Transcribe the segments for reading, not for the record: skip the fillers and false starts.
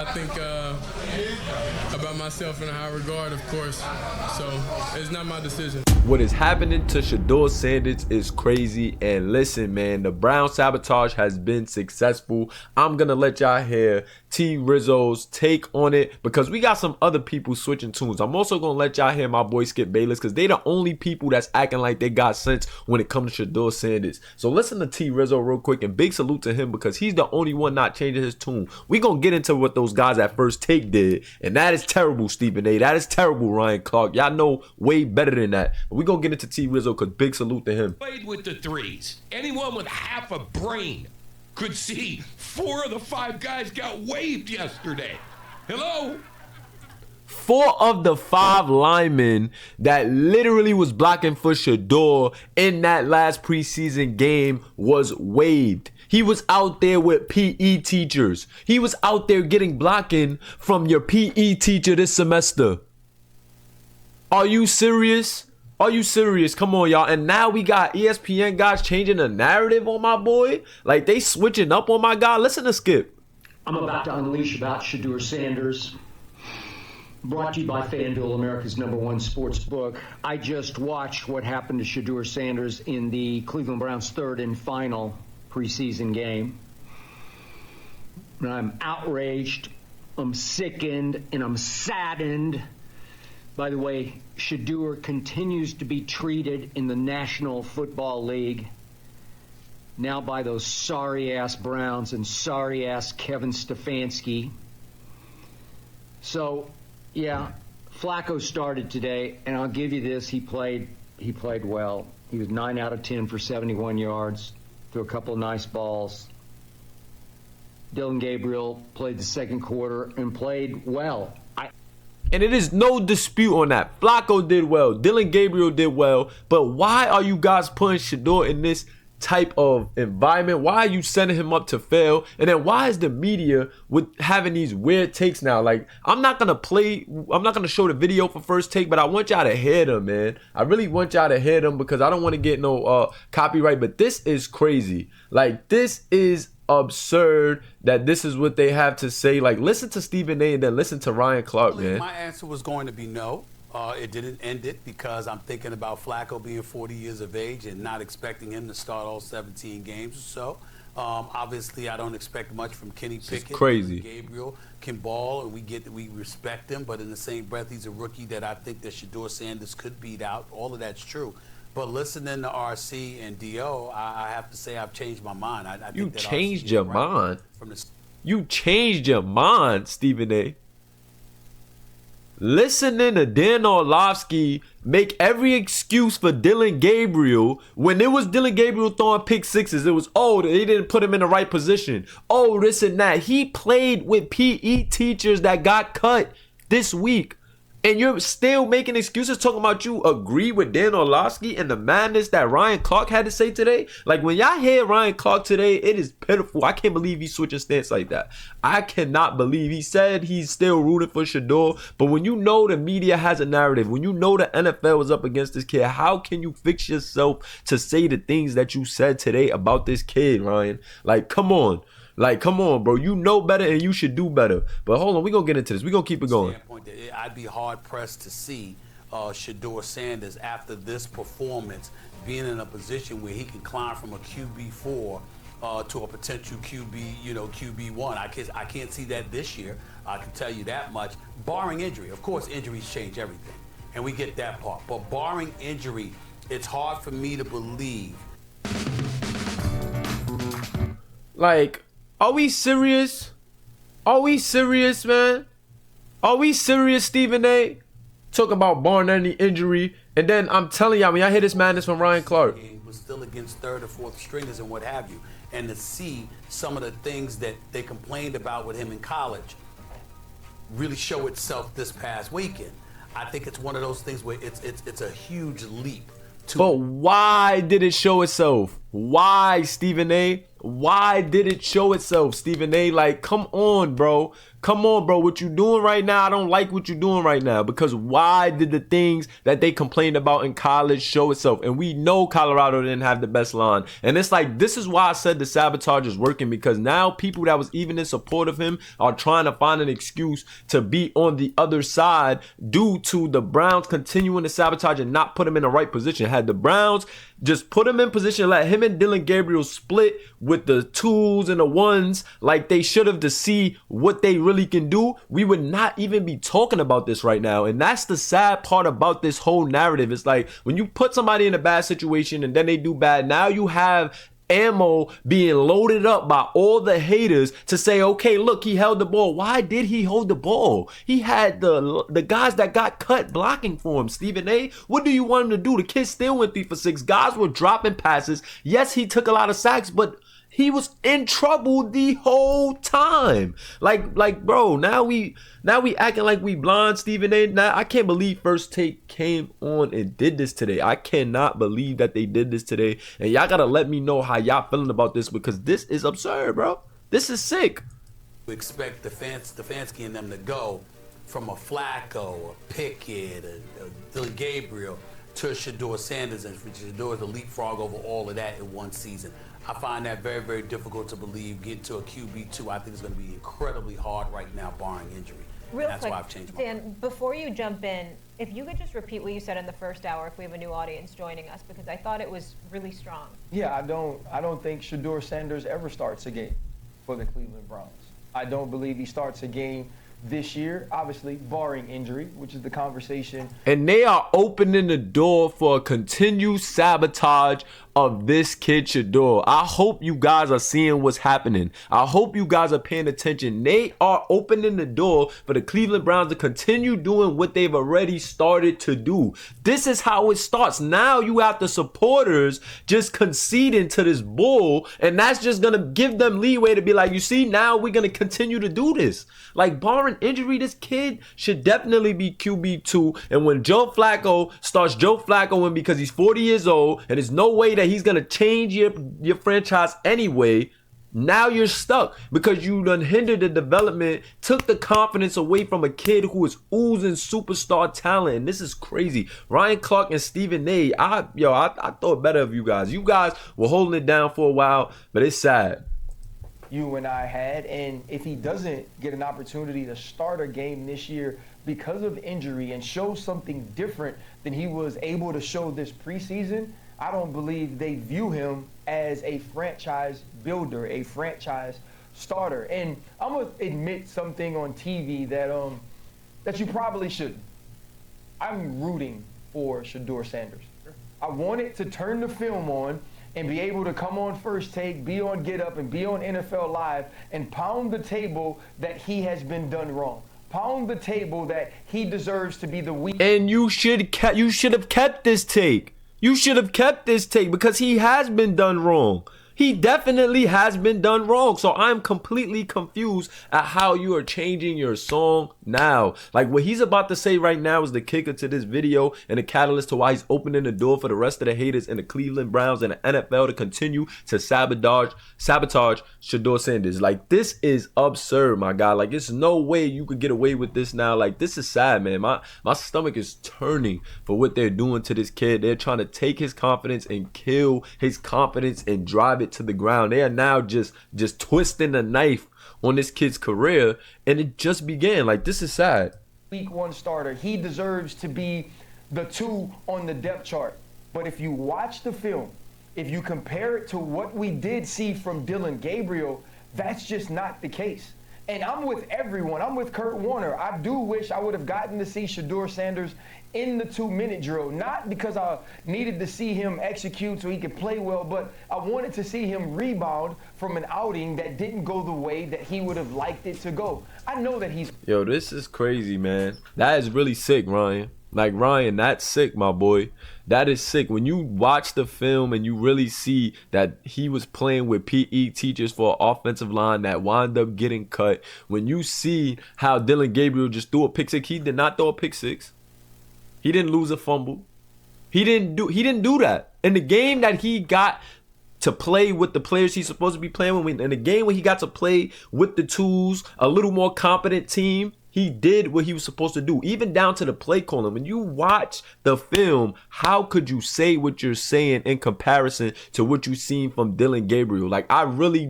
I think about myself in a high regard, of course, so it's not my decision. What is happening to Shedeur Sanders is crazy, and listen, man, the Brown sabotage has been successful. I'm gonna let y'all hear T Rizzo's take on it because we got some other people switching tunes. I'm also gonna let y'all hear my boy Skip Bayless because they the only people that's acting like they got sense when it comes to Shedeur Sanders. So listen to T Rizzo real quick, and big salute to him because he's the only one not changing his tune. We gonna get into what those guys at First Take did, and that is terrible, Stephen A. That is terrible, Ryan Clark. Y'all know way better than that. But we gonna get into T Rizzo because big salute to him. Played with the threes. Anyone with half a brain could see 4 of the 5 guys got waived yesterday. Hello? 4 of the 5 linemen that literally was blocking for Shedeur in that last preseason game was waived. He was out there with PE teachers. He was out there getting blocking from your PE teacher this semester. Are you serious? Are you serious? Come on, y'all. And now we got ESPN guys changing the narrative on my boy. Like, they switching up on my guy. Listen to Skip. I'm about to unleash about Shedeur Sanders. Brought to you by FanDuel, America's #1 sports book. I just watched what happened to Shedeur Sanders in the Cleveland Browns' 3rd and final preseason game. And I'm outraged, I'm sickened, and I'm saddened. By the way, Shedeur continues to be treated in the National Football League now by those sorry-ass Browns and sorry-ass Kevin Stefanski. So, yeah, Flacco started today, and I'll give you this, he played well. He was 9 out of 10 for 71 yards, threw a couple of nice balls. Dylan Gabriel played the second quarter and played well. And it is no dispute on that. Flacco did well. Dylan Gabriel did well. But why are you guys putting Shedeur in this type of environment? Why are you sending him up to fail? And then why is the media with having these weird takes now? Like, I'm not going to show the video for First Take, but I want y'all to hear them, man. I really want y'all to hear them because I don't want to get no copyright. But this is crazy. Like, this is absurd that this is what they have to say. Like, listen to Stephen A. and then listen to Ryan Clark, man. My answer was going to be no. It didn't end it because I'm thinking about Flacco being 40 years of age and not expecting him to start all 17 games or so. Obviously, I don't expect much from Kenny Pickett. Crazy. Gabriel can ball, and we respect him, but in the same breath, he's a rookie that I think that Shedeur Sanders could beat out. All of that's true. But listening to RC and DO, I have to say I've changed my mind. I think you that changed RC your right mind. From You changed your mind, Stephen A. Listening to Dan Orlovsky make every excuse for Dylan Gabriel when it was Dylan Gabriel throwing pick sixes. It was, oh, they didn't put him in the right position. Oh, this and that. He played with PE teachers that got cut this week. And you're still making excuses talking about you agree with Dan Orlovsky and the madness that Ryan Clark had to say today. Like, when y'all hear Ryan Clark today, it is pitiful. I can't believe he's switching stance like that. I cannot believe. He said he's still rooting for Shedeur. But when you know the media has a narrative, when you know the NFL is up against this kid, how can you fix yourself to say the things that you said today about this kid, Ryan? Like, come on. Like, come on, bro. You know better and you should do better. But hold on, we're going to get into this. We're going to keep it going. I'd be hard-pressed to see Shedeur Sanders, after this performance, being in a position where he can climb from a QB4 to a potential QB1. I can't see that this year. I can tell you that much. Barring injury. Of course, injuries change everything, and we get that part. But barring injury, it's hard for me to believe. Like, are we serious? Are we serious, man? Are we serious, Stephen A? Talk about barring any injury. And then I'm telling y'all, when y'all hear this madness from Ryan Clark. Was still against 3rd or 4th stringers and what have you. And to see some of the things that they complained about with him in college really show itself this past weekend. I think it's one of those things where it's a huge leap. But why did it show itself? Why, Stephen A? Why did it show itself, Stephen A? Like, come on, bro. Come on, bro. What you doing right now, I don't like what you're doing right now. Because why did the things that they complained about in college show itself? And we know Colorado didn't have the best line. And it's like, this is why I said the sabotage is working. Because now people that was even in support of him are trying to find an excuse to be on the other side due to the Browns continuing to sabotage and not put him in the right position. Had the Browns just put him in position, let him and Dillon Gabriel split with the twos and the ones like they should have to see what they really can do, we would not even be talking about this right now. And that's the sad part about this whole narrative. It's like when you put somebody in a bad situation and then they do bad, now you have ammo being loaded up by all the haters to say, okay, look, he held the ball. Why did he hold the ball? He had the guys that got cut blocking for him. Stephen A, what do you want him to do? The kid still went 3 for 6. Guys were dropping passes. Yes, he took a lot of sacks, but he was in trouble the whole time. Like, bro, now we acting like we blind, Stephen A. Now I can't believe First Take came on and did this today. I cannot believe that they did this today. And y'all gotta let me know how y'all feeling about this, because this is absurd, bro. This is sick. We expect Stefanski and them to go from a Flacco, a Pickett, a Dillon Gabriel to a Shedeur Sanders, and for Shedeur to leapfrog over all of that in one season. I find that very, very difficult to believe. Getting to a QB2, I think it's going to be incredibly hard right now, barring injury. Real that's quick, why I've changed my mind. Dan, before you jump in, if you could just repeat what you said in the first hour, if we have a new audience joining us, because I thought it was really strong. Yeah, I don't think Shedeur Sanders ever starts a game for the Cleveland Browns. I don't believe he starts a game this year, obviously barring injury, which is the conversation. And they are opening the door for a continued sabotage of this kid Shedeur. I hope you guys are seeing what's happening. I hope you guys are paying attention. They are opening the door for the Cleveland Browns to continue doing what they've already started to do. This is how it starts. Now you have the supporters just conceding to this bull, and that's just gonna give them leeway to be like, you see, now we're gonna continue to do this. Like, barring injury, this kid should definitely be QB2. And when Joe Flacco starts Joe Flaccoing because he's 40 years old and there's no way that he's gonna change your franchise anyway, now you're stuck because you done hindered the development, took the confidence away from a kid who is oozing superstar talent. And this is crazy. Ryan Clark and Stephen A, I thought better of you guys. You guys were holding it down for a while, but it's sad. You and I had, and if he doesn't get an opportunity to start a game this year because of injury and show something different than he was able to show this preseason, I don't believe they view him as a franchise builder, a franchise starter. And I'm gonna admit something on TV that you probably shouldn't. I'm rooting for Shedeur Sanders. I wanted to turn the film on and be able to come on First Take, be on Get Up, and be on NFL Live and pound the table that he has been done wrong. Pound the table that he deserves to be the weak. And you should have kept this take. You should have kept this take because he has been done wrong. He definitely has been done wrong. So I'm completely confused at how you are changing your song now. Like, what he's about to say right now is the kicker to this video and the catalyst to why he's opening the door for the rest of the haters in the Cleveland Browns and the NFL to continue to sabotage Shedeur Sanders. Like, this is absurd, my guy. Like, there's no way you could get away with this now. Like, this is sad, man. My stomach is turning for what they're doing to this kid. They're trying to take his confidence and kill his confidence and drive it to the ground. They are now just twisting the knife on this kid's career, and it just began. Like, this is sad. Week 1 starter. He deserves to be the 2 on the depth chart. But if you watch the film, if you compare it to what we did see from Dillon Gabriel, that's just not the case. And I'm with everyone. I'm with Kurt Warner. I do wish I would have gotten to see Shedeur Sanders in the 2-minute drill, not because I needed to see him execute so he could play well, but I wanted to see him rebound from an outing that didn't go the way that he would have liked it to go. I know that he's... Yo, this is crazy, man. That is really sick, Ryan. Like, Ryan, that's sick, my boy. That is sick. When you watch the film and you really see that he was playing with PE teachers for an offensive line that wound up getting cut. When you see how Dillon Gabriel just threw a pick six. He did not throw a pick six. He didn't lose a fumble. He didn't do that. In the game that he got to play with the players he's supposed to be playing with. In a game when he got to play with the tools, a little more competent team, he did what he was supposed to do, even down to the play calling. When you watch the film, how could you say what you're saying in comparison to what you've seen from Dylan Gabriel? Like, I really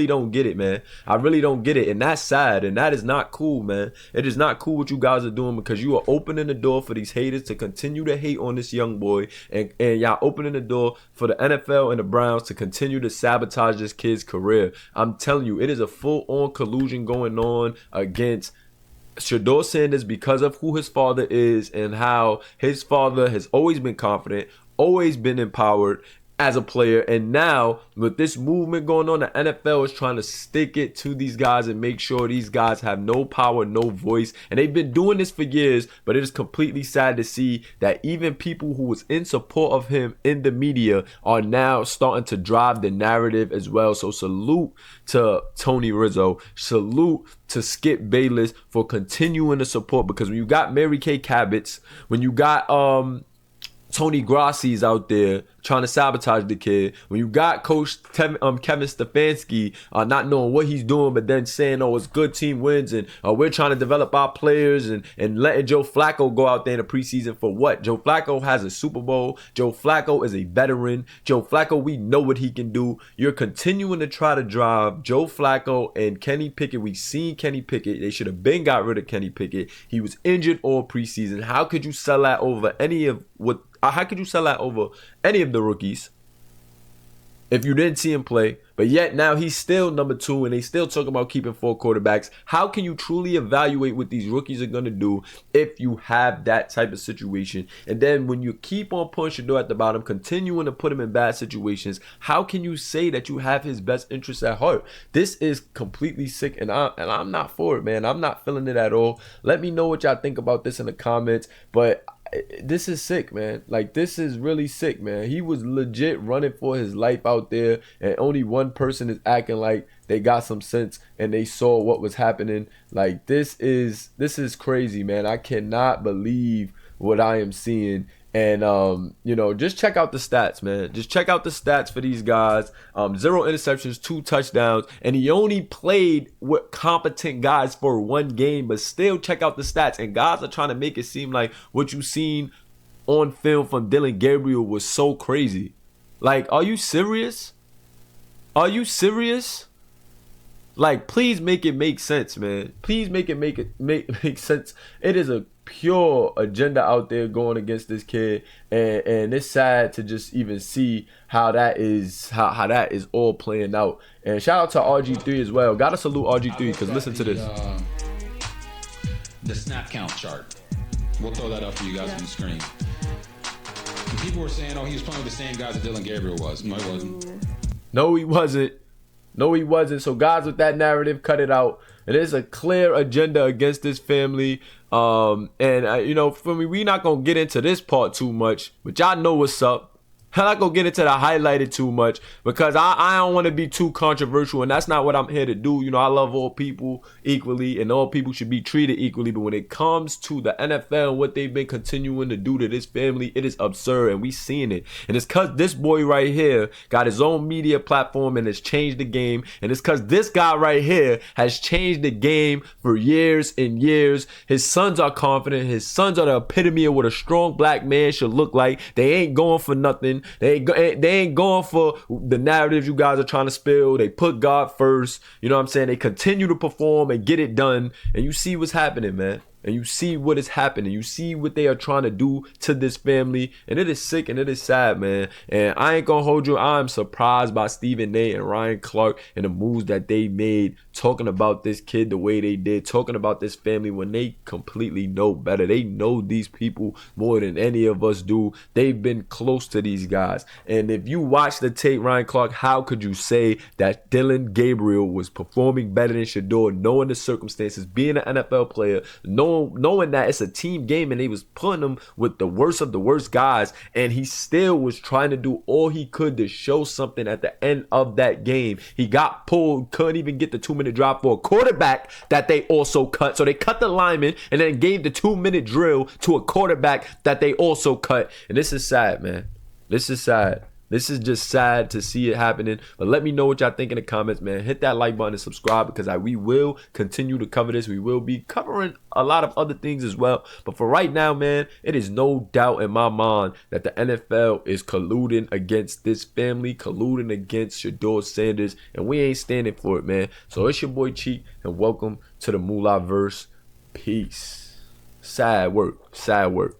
don't get it, man. I really don't get it, and that's sad, and that is not cool, man. It is not cool what you guys are doing, because you are opening the door for these haters to continue to hate on this young boy, and y'all opening the door for the NFL and the Browns to continue to sabotage this kid's career. I'm telling you, it is a full-on collusion going on against Shedeur Sanders because of who his father is and how his father has always been confident, always been empowered as a player. And now with this movement going on, the NFL is trying to stick it to these guys and make sure these guys have no power, no voice. And they've been doing this for years, but it is completely sad to see that even people who was in support of him in the media are now starting to drive the narrative as well. So salute to Tony Rizzo, salute to Skip Bayless for continuing to support, because when you got Mary Kay Cabot's, when you got Tony Grassi's out there trying to sabotage the kid, when you got Coach Kevin Stefanski not knowing what he's doing, but then saying, oh, it's good team wins, and we're trying to develop our players, and letting Joe Flacco go out there in the preseason for what? Joe Flacco has a Super Bowl. Joe Flacco is a veteran. Joe Flacco, we know what he can do. You're continuing to try to drive Joe Flacco and Kenny Pickett. We've seen Kenny Pickett. They should have been got rid of Kenny Pickett. He was injured all preseason. How could you sell that over any of what? How could you sell that over any of the rookies if you didn't see him play? But yet now he's still number 2, and they still talk about keeping 4 quarterbacks. How can you truly evaluate what these rookies are going to do if you have that type of situation? And then when you keep on pushing Shedeur at the bottom, continuing to put him in bad situations, how can you say that you have his best interests at heart? This is completely sick, and I'm not for it, man. I'm not feeling it at all. Let me know what y'all think about this in the comments. But this is sick, man. Like, this is really sick, man. He was legit running for his life out there, and only one person is acting like they got some sense and they saw what was happening. Like, this is crazy, man. I cannot believe what I am seeing. And just check out the stats, man. Just check out the stats for these guys. 0 interceptions, 2 touchdowns, and he only played with competent guys for 1 game. But still, check out the stats. And guys are trying to make it seem like what you've seen on film from Dylan Gabriel was so crazy. Like, are you serious? Are you serious? Like, please make it make sense, man. Please make it make sense. It is a pure agenda out there going against this kid, and it's sad to just even see how that is all playing out. And shout out to RG3 as well. Gotta salute RG3, because listen to this. The snap count chart. We'll throw that up for you guys on the screen. And people were saying, oh, he was playing with the same guys that Dylan Gabriel was. No, he wasn't. No, he wasn't. No, he wasn't. So guys with that narrative, cut it out. It is a clear agenda against this family. For me, we're not going to get into this part too much, but y'all know what's up. I'm not going to get into the highlighted too much, because I don't want to be too controversial, and that's not what I'm here to do. You know, I love all people equally, and all people should be treated equally. But when it comes to the NFL and what they've been continuing to do to this family, it is absurd, and we seeing it. And it's because this boy right here got his own media platform and has changed the game. And it's because this guy right here has changed the game for years and years. His sons are confident. His sons are the epitome of what a strong black man should look like. They ain't going for nothing. They ain't going for the narrative you guys are trying to spill. They put God first. You know what I'm saying? They continue to perform and get it done. And you see what's happening, man. And you see what is happening. You see what they are trying to do to this family. And it is sick and it is sad, man. And I ain't going to hold you. I'm surprised by Stephen A. and Ryan Clark and the moves that they made, talking about this kid the way they did, talking about this family when they completely know better. They know these people more than any of us do. They've been close to these guys. And if you watch the tape, Ryan Clark, how could you say that Dylan Gabriel was performing better than Shedeur, knowing the circumstances, being an NFL player, knowing that it's a team game, and they was putting him with the worst of the worst guys, and he still was trying to do all he could to show something at the end of that game. He got pulled, couldn't even get the 2-minute drive for a quarterback that they also cut. So they cut the lineman and then gave the 2-minute drill to a quarterback that they also cut. And this is sad, man. This is sad. This is just sad to see it happening. But let me know what y'all think in the comments, man. Hit that like button and subscribe because we will continue to cover this. We will be covering a lot of other things as well. But for right now, man, it is no doubt in my mind that the NFL is colluding against this family, colluding against Shedeur Sanders, and we ain't standing for it, man. So it's your boy Cheek, and welcome to the Mulaverse. Peace. Sad work. Sad work.